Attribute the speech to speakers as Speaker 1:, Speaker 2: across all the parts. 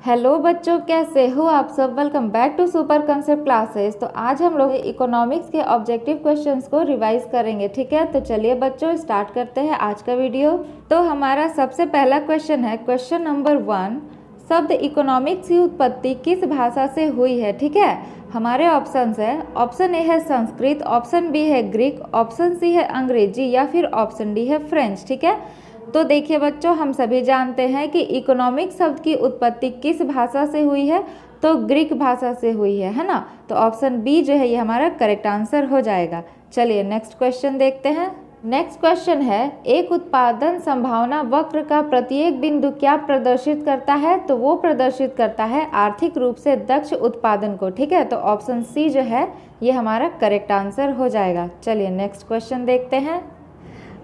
Speaker 1: Hello बच्चों, कैसे हो आप सब। Welcome back to super concept classes. तो आज हम लोग इकोनॉमिक्स के ऑब्जेक्टिव क्वेश्चंस को रिवाइज करेंगे, ठीक है। तो चलिए बच्चों स्टार्ट करते हैं आज का वीडियो। तो हमारा सबसे पहला क्वेश्चन है क्वेश्चन नंबर 1। शब्द इकोनॉमिक्स की उत्पत्ति किस भाषा से हुई है, ठीक है। हमारे ऑप्शंस है, ऑप्शन ए है संस्कृत, ऑप्शन बी है ग्रीक, ऑप्शन सी है अंग्रेजी या फिर ऑप्शन डी है फ्रेंच, ठीक है। तो देखिए बच्चों, हम सभी जानते हैं कि इकोनॉमिक शब्द की उत्पत्ति किस भाषा से हुई है, तो ग्रीक भाषा से हुई है ना। तो ऑप्शन बी जो है ये हमारा करेक्ट आंसर हो जाएगा। चलिए नेक्स्ट क्वेश्चन देखते हैं। नेक्स्ट क्वेश्चन है, एक उत्पादन संभावना वक्र का प्रत्येक बिंदु क्या प्रदर्शित करता है, तो वो प्रदर्शित करता है आर्थिक रूप से दक्ष उत्पादन को, ठीक है। तो ऑप्शन सी जो है ये हमारा करेक्ट आंसर हो जाएगा। चलिए नेक्स्ट क्वेश्चन देखते हैं।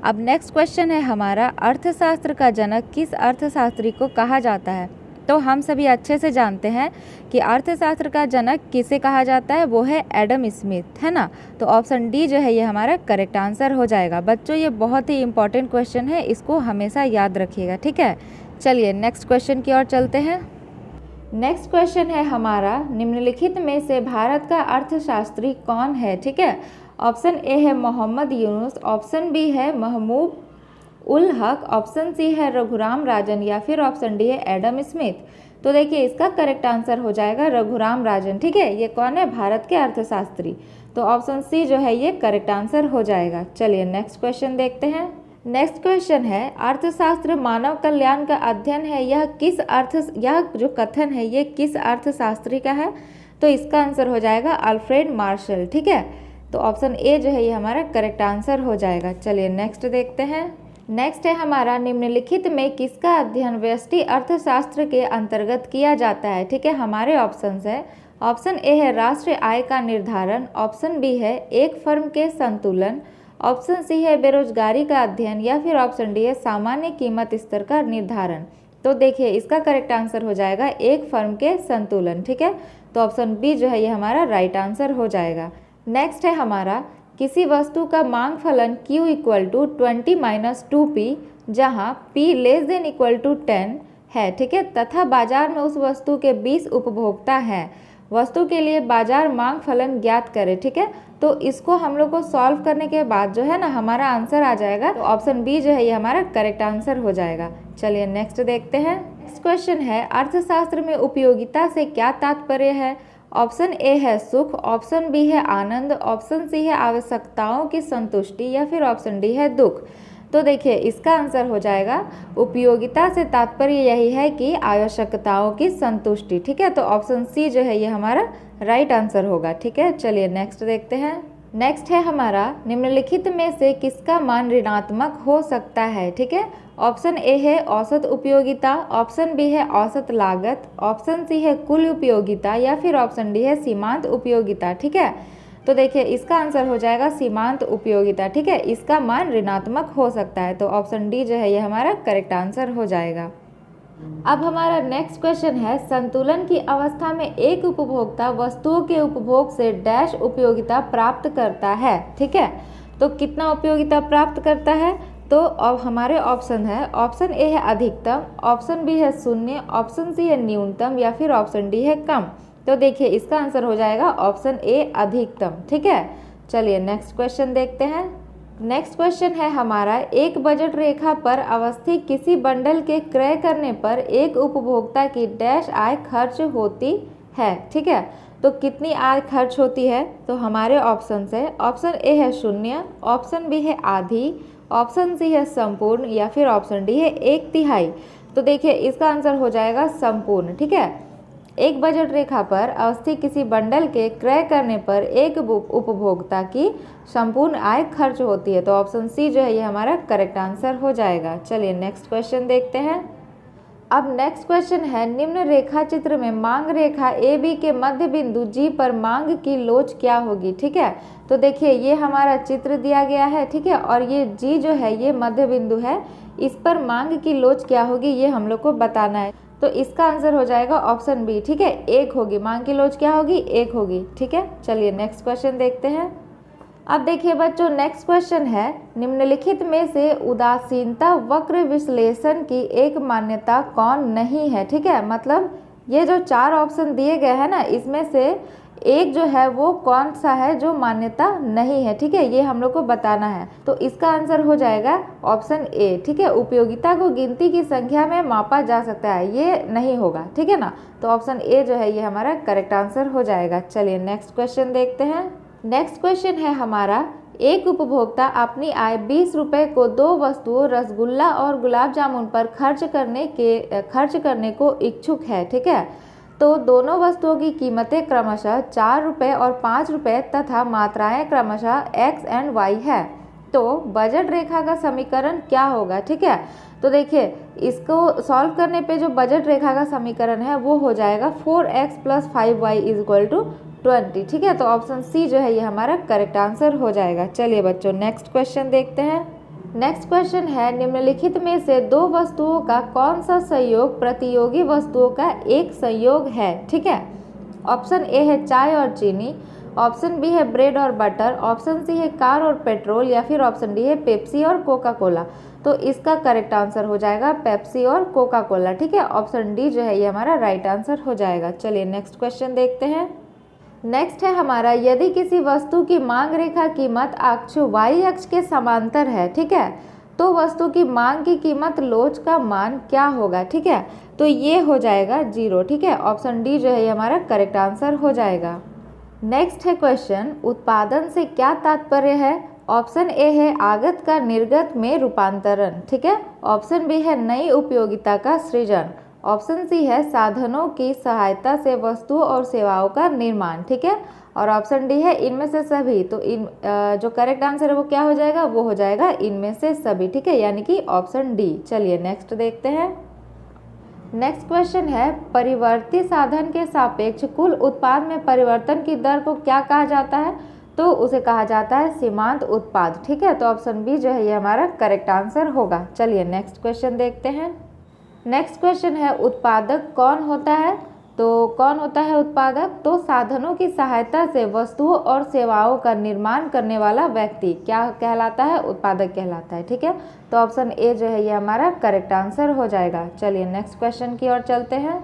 Speaker 1: अब नेक्स्ट क्वेश्चन है हमारा, अर्थशास्त्र का जनक किस अर्थशास्त्री को कहा जाता है। तो हम सभी अच्छे से जानते हैं कि अर्थशास्त्र का जनक किसे कहा जाता है, वो है एडम स्मिथ, है ना। तो ऑप्शन डी जो है ये हमारा करेक्ट आंसर हो जाएगा। बच्चों ये बहुत ही इंपॉर्टेंट क्वेश्चन है, इसको हमेशा याद रखिएगा, ठीक है। चलिए नेक्स्ट क्वेश्चन की ओर चलते हैं। नेक्स्ट क्वेश्चन है हमारा, निम्नलिखित में से भारत का अर्थशास्त्री कौन है, ठीक है। ऑप्शन ए है मोहम्मद यूनुस, ऑप्शन बी है महमूद उल हक, ऑप्शन सी है रघुराम राजन या फिर ऑप्शन डी है एडम स्मिथ। तो देखिए इसका करेक्ट आंसर हो जाएगा रघुराम राजन, ठीक है। ये कौन है, भारत के अर्थशास्त्री। तो ऑप्शन सी जो है ये करेक्ट आंसर हो जाएगा। चलिए नेक्स्ट क्वेश्चन देखते हैं। नेक्स्ट क्वेश्चन है, अर्थशास्त्र मानव कल्याण का अध्ययन है, यह जो कथन है ये किस अर्थशास्त्री का है। तो इसका आंसर हो जाएगा अल्फ्रेड मार्शल, ठीक है। तो ऑप्शन ए जो है ये हमारा करेक्ट आंसर हो जाएगा। चलिए नेक्स्ट देखते हैं। नेक्स्ट है हमारा, निम्नलिखित में किसका अध्ययन व्यष्टि अर्थशास्त्र के अंतर्गत किया जाता है, ठीक है। हमारे ऑप्शंस है, ऑप्शन ए है राष्ट्रीय आय का निर्धारण, ऑप्शन बी है एक फर्म के संतुलन, ऑप्शन सी है बेरोजगारी का अध्ययन या फिर ऑप्शन डी है सामान्य कीमत स्तर का निर्धारण। तो देखिए इसका करेक्ट आंसर हो जाएगा एक फर्म के संतुलन, ठीक है। तो ऑप्शन बी जो है ये हमारा राइट आंसर हो जाएगा। नेक्स्ट है हमारा, किसी वस्तु का मांग फलन Q इक्वल टू 20-2P जहाँ P less than equal to 10 है, ठीक है, तथा बाजार में उस वस्तु के 20 उपभोक्ता हैं। वस्तु के लिए बाजार मांग फलन ज्ञात करें, ठीक है। तो इसको हम लोग को सॉल्व करने के बाद जो है ना हमारा आंसर आ जाएगा। तो ऑप्शन बी जो है ये हमारा करेक्ट आंसर हो जाएगा। चलिए नेक्स्ट देखते हैं। नेक्स्ट क्वेश्चन है, अर्थशास्त्र में उपयोगिता से क्या तात्पर्य है। ऑप्शन ए है सुख, ऑप्शन बी है आनंद, ऑप्शन सी है आवश्यकताओं की संतुष्टि या फिर ऑप्शन डी है दुख। तो देखिए इसका आंसर हो जाएगा उपयोगिता से तात्पर्य यही है कि आवश्यकताओं की संतुष्टि, ठीक है। तो ऑप्शन सी जो है ये हमारा राइट आंसर होगा, ठीक है। चलिए नेक्स्ट देखते हैं। नेक्स्ट है हमारा, निम्नलिखित में से किसका मान ऋणात्मक हो सकता है, ठीक है। ऑप्शन ए है औसत उपयोगिता, ऑप्शन बी है औसत लागत, ऑप्शन सी है कुल उपयोगिता या फिर ऑप्शन डी है सीमांत उपयोगिता, ठीक है। तो देखिए इसका आंसर हो जाएगा सीमांत उपयोगिता, ठीक है। इसका मान ऋणात्मक हो सकता है। तो ऑप्शन डी जो है ये हमारा करेक्ट आंसर हो जाएगा। अब हमारा नेक्स्ट क्वेश्चन है, संतुलन की अवस्था में एक उपभोक्ता वस्तुओं के उपभोग से डैश उपयोगिता प्राप्त करता है, ठीक है। तो कितना उपयोगिता प्राप्त करता है। तो अब हमारे ऑप्शन है, ऑप्शन ए है अधिकतम, ऑप्शन बी है शून्य, ऑप्शन सी है न्यूनतम या फिर ऑप्शन डी है कम। तो देखिए इसका आंसर हो जाएगा ऑप्शन ए अधिकतम, ठीक है। चलिए नेक्स्ट क्वेश्चन देखते हैं। नेक्स्ट क्वेश्चन है हमारा, एक बजट रेखा पर अवस्थित किसी बंडल के क्रय करने पर एक उपभोक्ता की डैश आय खर्च होती है, ठीक है। तो कितनी आय खर्च होती है। तो हमारे ऑप्शन है, ऑप्शन ए है शून्य, ऑप्शन बी है आधी, ऑप्शन सी है संपूर्ण या फिर ऑप्शन डी है 1/3। तो देखिए इसका आंसर हो जाएगा संपूर्ण, ठीक है। एक बजट रेखा पर अवस्थित किसी बंडल के क्रय करने पर एक उपभोक्ता की संपूर्ण आय खर्च होती है। तो ऑप्शन सी जो है ये हमारा करेक्ट आंसर हो जाएगा। चलिए नेक्स्ट क्वेश्चन देखते हैं। अब नेक्स्ट क्वेश्चन है, निम्न रेखा चित्र में मांग रेखा ए बी के मध्य बिंदु जी पर मांग की लोच क्या होगी, ठीक है। तो देखिए ये हमारा चित्र दिया गया है, ठीक है, और ये जी जो है ये मध्य बिंदु है, इस पर मांग की लोच क्या होगी ये हम लोग को बताना है। तो इसका आंसर हो जाएगा ऑप्शन बी, ठीक है, 1 होगी। मांग की लोच क्या होगी, 1 होगी, ठीक है। चलिए नेक्स्ट क्वेश्चन देखते हैं। अब देखिए बच्चों नेक्स्ट क्वेश्चन है, निम्नलिखित में से उदासीनता वक्र विश्लेषण की एक मान्यता कौन नहीं है, ठीक है। मतलब ये जो 4 ऑप्शन दिए गए हैं ना, इसमें से एक जो है वो कौन सा है जो मान्यता नहीं है, ठीक है, ये हम लोग को बताना है। तो इसका आंसर हो जाएगा ऑप्शन ए, ठीक है। उपयोगिता को गिनती की संख्या में मापा जा सकता है, ये नहीं होगा, ठीक है ना। तो ऑप्शन ए जो है ये हमारा करेक्ट आंसर हो जाएगा। चलिए नेक्स्ट क्वेश्चन देखते हैं। नेक्स्ट क्वेश्चन है हमारा, एक उपभोक्ता अपनी आय 20 रुपये को 2 वस्तुओं रसगुल्ला और गुलाब जामुन पर खर्च करने को इच्छुक है, ठीक है। तो दोनों वस्तुओं की कीमतें क्रमशः 4 रुपये और 5 रुपये तथा मात्राएं क्रमशः x एंड y है। तो बजट रेखा का समीकरण क्या होगा, ठीक है। तो देखिए, इसको सॉल्व करने पे जो बजट रेखा का समीकरण है वो हो जाएगा 4x + 5y = 20, ठीक है। तो ऑप्शन सी जो है ये हमारा करेक्ट आंसर हो जाएगा। चलिए बच्चों नेक्स्ट क्वेश्चन देखते हैं। नेक्स्ट क्वेश्चन है, निम्नलिखित में से 2 वस्तुओं का कौन सा संयोग प्रतियोगी वस्तुओं का एक संयोग है, ठीक है। ऑप्शन ए है चाय और चीनी, ऑप्शन बी है ब्रेड और बटर, ऑप्शन सी है कार और पेट्रोल, या फिर ऑप्शन डी है पेप्सी और कोका कोला। तो इसका करेक्ट आंसर हो जाएगा पेप्सी और कोका कोला, ठीक है। ऑप्शन डी जो है ये हमारा राइट आंसर हो जाएगा। चलिए नेक्स्ट क्वेश्चन देखते हैं। नेक्स्ट है हमारा, यदि किसी वस्तु की मांग रेखा कीमत अक्ष y अक्ष के समांतर है, ठीक है, तो वस्तु की मांग की कीमत लोच का मान क्या होगा, ठीक है। तो ये हो जाएगा 0, ठीक है। ऑप्शन डी जो है ये हमारा करेक्ट आंसर हो जाएगा। नेक्स्ट है क्वेश्चन, उत्पादन से क्या तात्पर्य है। ऑप्शन ए है आगत का निर्गत में रूपांतरण, ठीक है। ऑप्शन बी है नई उपयोगिता का सृजन, ऑप्शन सी है साधनों की सहायता से वस्तुओं और सेवाओं का निर्माण, ठीक है। और ऑप्शन डी है इनमें से सभी। तो इन जो करेक्ट आंसर है वो क्या हो जाएगा, वो हो जाएगा इनमें से सभी, ठीक है, यानी कि ऑप्शन डी। चलिए नेक्स्ट देखते हैं। नेक्स्ट क्वेश्चन है, परिवर्ती साधन के सापेक्ष कुल उत्पाद में परिवर्तन की दर को क्या कहा जाता है। तो उसे कहा जाता है सीमांत उत्पाद, ठीक है। तो ऑप्शन बी जो है ये हमारा करेक्ट आंसर होगा। चलिए नेक्स्ट क्वेश्चन देखते हैं। नेक्स्ट क्वेश्चन है, उत्पादक कौन होता है। तो कौन होता है उत्पादक, तो साधनों की सहायता से वस्तुओं और सेवाओं का निर्माण करने वाला व्यक्ति क्या कहलाता है, उत्पादक कहलाता है, ठीक है। तो ऑप्शन ए जो है ये हमारा करेक्ट आंसर हो जाएगा। चलिए नेक्स्ट क्वेश्चन की ओर चलते हैं।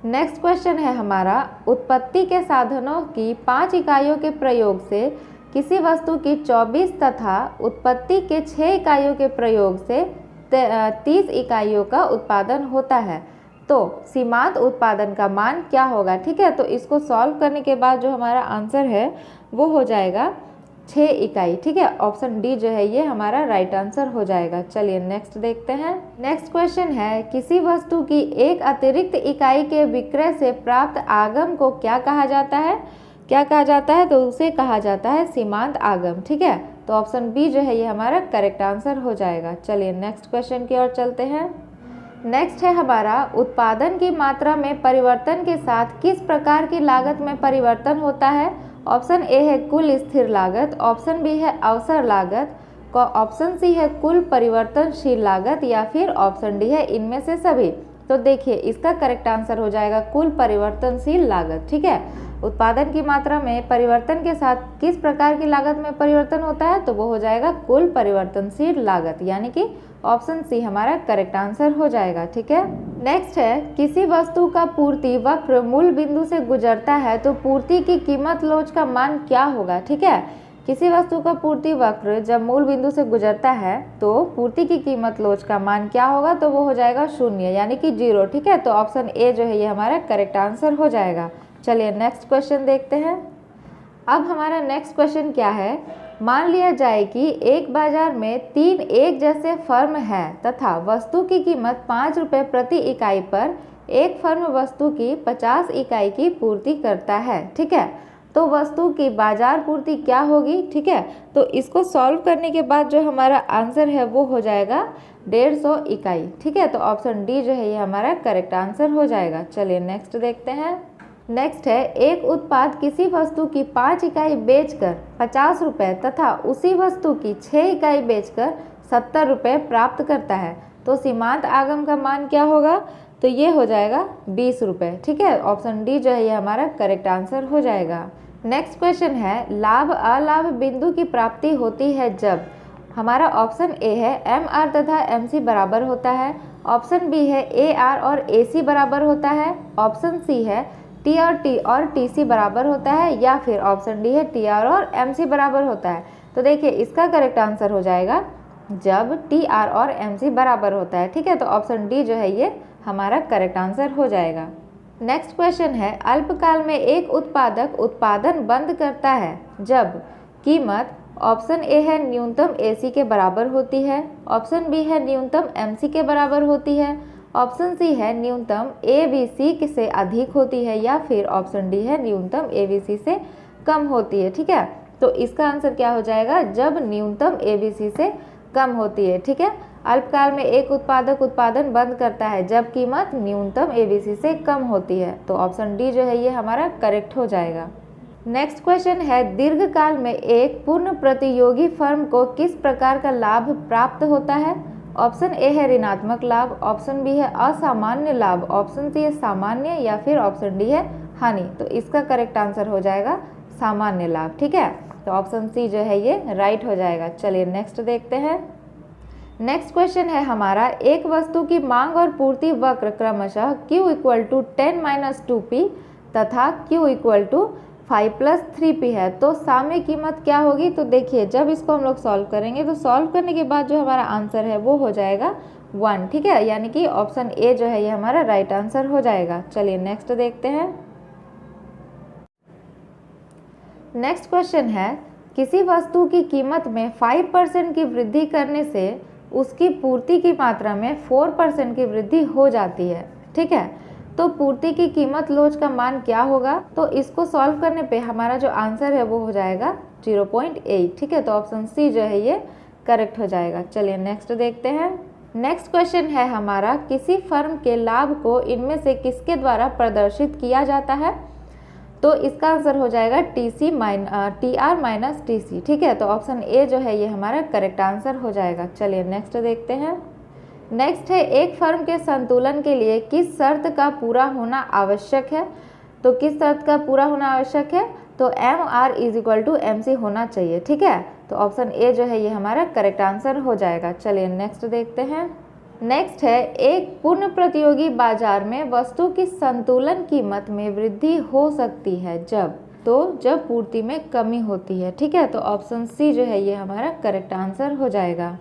Speaker 1: नेक्स्ट क्वेश्चन है हमारा, उत्पत्ति के साधनों की 5 इकाइयों के प्रयोग से किसी वस्तु की 24 तथा उत्पत्ति के 6 इकाइयों के प्रयोग से 30 इकाइयों का उत्पादन होता है। तो सीमांत उत्पादन का मान क्या होगा, ठीक है। तो इसको सॉल्व करने के बाद जो हमारा आंसर है वो हो जाएगा 6 इकाई, ठीक है। ऑप्शन डी जो है ये हमारा राइट आंसर हो जाएगा। चलिए नेक्स्ट देखते हैं। नेक्स्ट क्वेश्चन है, किसी वस्तु की एक अतिरिक्त इकाई के विक्रय से प्राप्त आगम को क्या कहा जाता है, क्या कहा जाता है। तो उसे कहा जाता है सीमांत आगम, ठीक है। तो ऑप्शन बी जो है ये हमारा करेक्ट आंसर हो जाएगा। चलिए नेक्स्ट क्वेश्चन की ओर चलते हैं। नेक्स्ट है हमारा, उत्पादन की मात्रा में परिवर्तन के साथ किस प्रकार की लागत में परिवर्तन होता है। ऑप्शन ए है कुल स्थिर लागत, ऑप्शन बी है अवसर लागत, ऑप्शन सी है कुल परिवर्तनशील लागत, या फिर ऑप्शन डी है इनमें से सभी। तो देखिए इसका करेक्ट आंसर हो जाएगा कुल परिवर्तनशील लागत, ठीक है। उत्पादन की मात्रा में परिवर्तन के साथ किस प्रकार की लागत में परिवर्तन होता है, तो वो हो जाएगा कुल परिवर्तनशील लागत, यानी कि ऑप्शन सी हमारा करेक्ट आंसर हो जाएगा, ठीक है। नेक्स्ट है, किसी वस्तु का पूर्ति वक्र मूल बिंदु से गुजरता है तो पूर्ति की कीमत लोच का मान क्या होगा, ठीक है। किसी वस्तु का पूर्ति वक्र जब मूल बिंदु से गुजरता है तो पूर्ति की कीमत लोच का मान क्या होगा, तो वो हो जाएगा 0, यानी कि 0, ठीक है। तो ऑप्शन ए जो है ये हमारा करेक्ट आंसर हो जाएगा। चलिए नेक्स्ट क्वेश्चन देखते हैं। अब हमारा नेक्स्ट क्वेश्चन क्या है, मान लिया जाए कि एक बाजार में 3 एक जैसे फर्म है तथा वस्तु की कीमत 5 रुपये प्रति इकाई पर एक फर्म वस्तु की 50 इकाई की पूर्ति करता है, ठीक है। तो वस्तु की बाजार पूर्ति क्या होगी, ठीक है। तो इसको सॉल्व करने के बाद जो हमारा आंसर है वो हो जाएगा 150 इकाई, ठीक है। तो ऑप्शन डी जो है ये हमारा करेक्ट आंसर हो जाएगा। चलिए नेक्स्ट देखते हैं। नेक्स्ट है, एक उत्पाद किसी वस्तु की 5 इकाई बेचकर 50 रुपये तथा उसी वस्तु की 6 इकाई बेचकर 70 रुपये प्राप्त करता है, तो सीमांत आगम का मान क्या होगा, तो ये हो जाएगा 20 रुपये, ठीक है। ऑप्शन डी जो है ये हमारा करेक्ट आंसर हो जाएगा। नेक्स्ट क्वेश्चन है, लाभ अलाभ बिंदु की प्राप्ति होती है जब, हमारा ऑप्शन ए है एम आर तथा एम सी बराबर होता है, ऑप्शन बी है ए आर और ए सी बराबर होता है, ऑप्शन सी है टी और टी सी बराबर होता है, या फिर ऑप्शन डी है टी आर और एम सी बराबर होता है। तो देखिए इसका करेक्ट आंसर हो जाएगा जब टी आर और एम सी बराबर होता है। ठीक है, तो ऑप्शन डी जो है ये हमारा करेक्ट आंसर हो जाएगा। नेक्स्ट क्वेश्चन है, अल्पकाल में एक उत्पादक उत्पादन बंद करता है जब कीमत ऑप्शन ए है न्यूनतम एसी के बराबर होती है, ऑप्शन बी है न्यूनतम एमसी के बराबर होती है, ऑप्शन सी है न्यूनतम एबीसी से अधिक होती है, या फिर ऑप्शन डी है न्यूनतम एबीसी से कम होती है। ठीक है, तो इसका आंसर क्या हो जाएगा, जब न्यूनतम एबीसी से कम होती है। ठीक है, अल्पकाल में एक उत्पादक उत्पादन बंद करता है जब कीमत न्यूनतम एबीसी से कम होती है। तो ऑप्शन डी जो है ये हमारा करेक्ट हो जाएगा। नेक्स्ट क्वेश्चन है, दीर्घकाल में एक पूर्ण प्रतियोगी फर्म को किस प्रकार का लाभ प्राप्त होता है। ऑप्शन ए है ऋणात्मक लाभ, ऑप्शन बी है असामान्य लाभ, ऑप्शन सी है सामान्य, या फिर ऑप्शन डी है हानि। तो इसका करेक्ट आंसर हो जाएगा सामान्य लाभ। ठीक है, तो ऑप्शन सी जो है ये राइट हो जाएगा। चलिए नेक्स्ट देखते हैं। नेक्स्ट क्वेश्चन है हमारा, एक वस्तु की मांग और पूर्ति वक्र क्रमशः Q = 10 - 2P तथा Q = 5 + 3P है, तो साम्य कीमत क्या होगी। तो देखिए जब इसको हम लोग सॉल्व करेंगे तो सॉल्व करने के बाद जो हमारा आंसर है वो हो जाएगा 1। ठीक है, यानी कि ऑप्शन ए जो है ये हमारा राइट आंसर हो जाएगा। चलिए नेक्स्ट देखते हैं। नेक्स्ट क्वेश्चन है, किसी वस्तु की कीमत में 5% की वृद्धि करने से उसकी पूर्ति की मात्रा में 4% की वृद्धि हो जाती है। ठीक है, तो पूर्ति की कीमत लोच का मान क्या होगा। तो इसको सॉल्व करने पे हमारा जो आंसर है वो हो जाएगा 0.8। ठीक है, तो ऑप्शन सी जो है ये करेक्ट हो जाएगा। चलिए नेक्स्ट देखते हैं। नेक्स्ट क्वेश्चन है हमारा, किसी फर्म के लाभ को इनमें से किसके द्वारा प्रदर्शित किया जाता है। तो इसका आंसर हो जाएगा T R minus T C. ठीक है, तो ऑप्शन ए जो है ये हमारा करेक्ट आंसर हो जाएगा। चलिए नेक्स्ट देखते हैं। नेक्स्ट है, एक फर्म के संतुलन के लिए किस शर्त का पूरा होना आवश्यक है। तो किस शर्त का पूरा होना आवश्यक है, तो MR = MC होना चाहिए। ठीक है, तो ऑप्शन ए जो है ये हमारा करेक्ट आंसर हो जाएगा। चलिए नेक्स्ट देखते हैं। नेक्स्ट है, एक पूर्ण प्रतियोगी बाजार में वस्तु की संतुलन कीमत में वृद्धि हो सकती है जब पूर्ति में कमी होती है। ठीक है, तो ऑप्शन सी जो है ये हमारा करेक्ट आंसर हो जाएगा।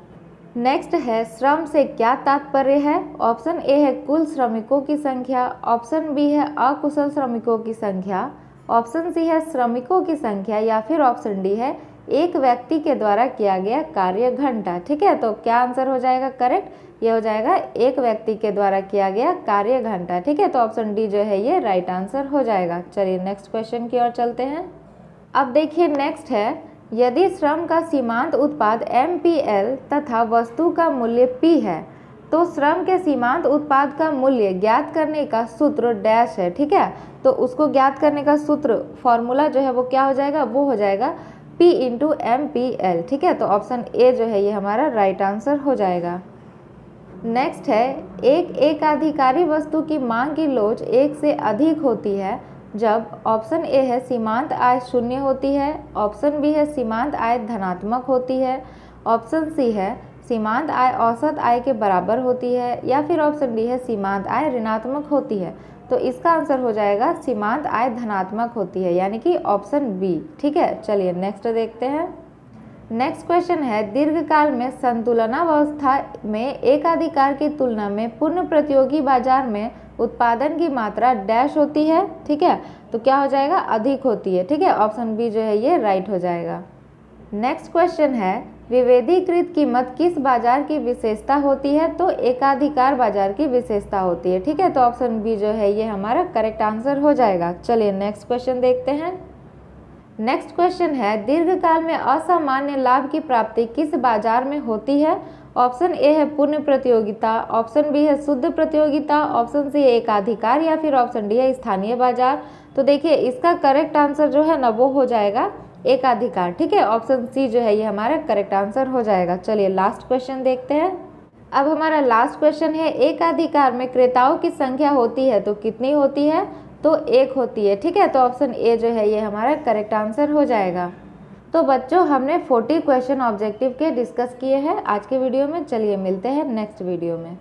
Speaker 1: नेक्स्ट है, श्रम से क्या तात्पर्य है। ऑप्शन ए है कुल श्रमिकों की संख्या, ऑप्शन बी है अकुशल श्रमिकों की संख्या, ऑप्शन सी है श्रमिकों की संख्या, या फिर ऑप्शन डी है एक व्यक्ति के द्वारा किया गया कार्य घंटा। ठीक है, तो क्या आंसर हो जाएगा करेक्ट, ये हो जाएगा एक व्यक्ति के द्वारा किया गया कार्य घंटा। ठीक है, तो ऑप्शन डी जो है ये राइट आंसर हो जाएगा। चलिए नेक्स्ट क्वेश्चन की ओर चलते हैं। अब देखिए नेक्स्ट है, यदि श्रम का सीमांत उत्पाद MPL तथा वस्तु का मूल्य P है तो श्रम के सीमांत उत्पाद का मूल्य ज्ञात करने का सूत्र डैश है। ठीक है, तो उसको ज्ञात करने का सूत्र फॉर्मूला जो है वो क्या हो जाएगा, वो हो जाएगा P × MPL। ठीक है, तो ऑप्शन ए जो है ये हमारा राइट आंसर हो जाएगा। नेक्स्ट है, एक एकाधिकारी वस्तु की मांग की लोच 1 से अधिक होती है जब ऑप्शन ए है सीमांत आय 0 होती है, ऑप्शन बी है सीमांत आय धनात्मक होती है, ऑप्शन सी है सीमांत आय औसत आय के बराबर होती है, या फिर ऑप्शन डी है सीमांत आय ऋणात्मक होती है। तो इसका आंसर हो जाएगा सीमांत आय धनात्मक होती है, यानी कि ऑप्शन बी। ठीक है, चलिए नेक्स्ट देखते हैं। नेक्स्ट क्वेश्चन है, दीर्घकाल में संतुलनावस्था में एकाधिकार की तुलना में पूर्ण प्रतियोगी बाजार में उत्पादन की मात्रा डैश होती है। ठीक है, तो क्या हो जाएगा, अधिक होती है। ठीक है, ऑप्शन बी जो है ये राइट हो जाएगा। नेक्स्ट क्वेश्चन है, विभेदीकृत कीमत किस बाजार की विशेषता होती है। तो एकाधिकार बाजार की विशेषता होती है। ठीक है, तो ऑप्शन बी जो है ये हमारा करेक्ट आंसर हो जाएगा। चलिए नेक्स्ट क्वेश्चन देखते हैं। नेक्स्ट क्वेश्चन है, दीर्घकाल में असामान्य लाभ की प्राप्ति किस बाजार में होती है। ऑप्शन ए है पूर्ण प्रतियोगिता, ऑप्शन बी है शुद्ध प्रतियोगिता, ऑप्शन सी है एकाधिकार, या फिर ऑप्शन डी है स्थानीय बाजार। तो देखिए इसका करेक्ट आंसर जो है ना वो हो जाएगा एकाधिकार। ठीक है, ऑप्शन सी जो है ये हमारा करेक्ट आंसर हो जाएगा। चलिए लास्ट क्वेश्चन देखते हैं। अब हमारा लास्ट क्वेश्चन है, एकाधिकार में क्रेताओं की संख्या होती है तो कितनी होती है। तो 1 होती है। ठीक है, तो ऑप्शन ए जो है ये हमारा करेक्ट आंसर हो जाएगा। तो बच्चों हमने 40 क्वेश्चन ऑब्जेक्टिव के डिस्कस किए हैं आज के वीडियो में। चलिए मिलते हैं नेक्स्ट वीडियो में।